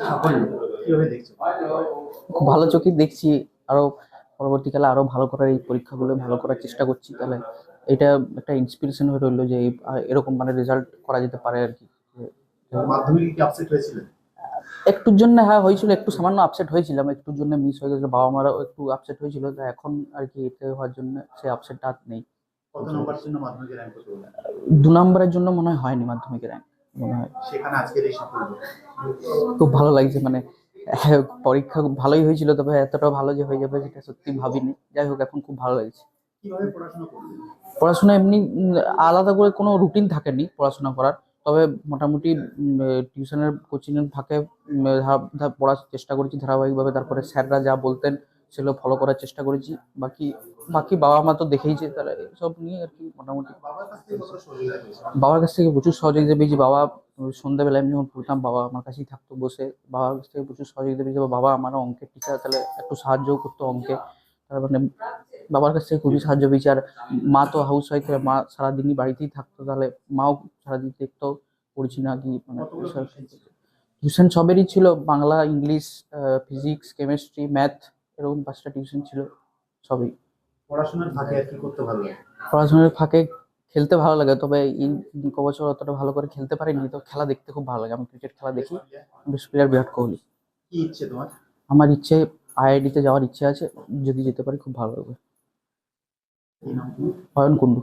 সাফল্য কিভাবে দেখছো? খুব ভালো চোখে দেখছি। আরো পরবর্তীকালে আরো ভালো করার, এই পরীক্ষাগুলো ভালো করার চেষ্টা করছি। তাহলে এটা একটা ইন্সপিরেশন হয়ে রইলো যে এরকম মানে রেজাল্ট করা যেতে পারে আর কি। মাধ্যমিকে কি আপসেট হয়েছিলেন? একটুর জন্য হ্যাঁ হয়েছিল, একটু সামান্য আপসেট হয়েছিলাম, একটুর জন্য মিস হয়ে গেছিল, বাবা মারাও একটু আপসেট হয়েছিল। তো এখন আর কি এতে হওয়ার জন্য সেই আপসেটটা আর নেই। কত নম্বরের জন্য মাধ্যমিকে র্যাঙ্ক করতে বললেন? 2 নম্বরের জন্য মনে হয় হয়নি মাধ্যমিকের র্যাঙ্ক, মনে হয়। সেখানে আজকের এই সাফল্য। খুব ভালো লাগছে মানে, হ্যাঁ, পরীক্ষা খুব ভালোই হয়েছিল, তবে এতটা ভালো যে হয়ে যাবে সেটা সত্যি ভাবিনি। যাই হোক, এখন খুব ভালো লাগছে। কিভাবে পড়াশোনা করলেন? পড়াশোনা এমনি আলাদা করে কোনো রুটিন থাকেনি পড়াশোনা করার। তবে মোটামুটি টিউশনের কোচিংয়ের ফাঁকে পড়ার চেষ্টা করেছি ধারাবাহিকভাবে। তারপরে স্যাররা যা বলতেন সেগুলো ফলো করার চেষ্টা করেছি। বাকি বাকি বাবা মা তো দেখেইছে, তাহলে সব নিয়ে আর কি মোটামুটি। বাবার কাছ থেকে কতটা সহযোগিতা পেয়েছেন? বাবার কাছ থেকে প্রচুর সহযোগিতা পেয়েছি। বাবা সন্ধ্যাবেলা আমি যখন পড়তাম, বাবা আমার কাছেই থাকতো বসে। বাবার কাছ থেকে প্রচুর সহযোগিতা পেয়েছি। বাবা আমার অঙ্কের টিচার, তাহলে একটু সাহায্যও করতো অঙ্কে। তার মানে বাবার কাছ থেকে খুবই সাহায্য পেয়েছি। আর মা তো হাউস ওয়াইফ, মা সারাদিনই বাড়িতেই থাকতো, তাহলে মাও সারাদিন দেখতো পড়ছি না কি মানে। কতগুলো টিউশন ছিল? টিউশন সবেরই ছিল, Bangla, English, physics, chemistry, math, এরকম 5টা টিউশন ছিল, সবই। পড়াশোনার ফাঁকে আর কি করতে ভালো লাগে? পড়াশোনার ফাঁকে খেলতে ভালো লাগে, তবে এই কবছর অতটা ভালো করে খেলতে পারিনি। তো খেলা দেখতে খুব ভালো লাগে, আমি ক্রিকেট খেলা দেখি। Best player Virat Kohli. কি ইচ্ছে তোমার? আমার ইচ্ছে আইআইডি তে যাওয়ার ইচ্ছে আছে, যদি যেতে পারি খুব ভালো লাগবে। কি নাম তোমার? অয়ন কুন্ডু।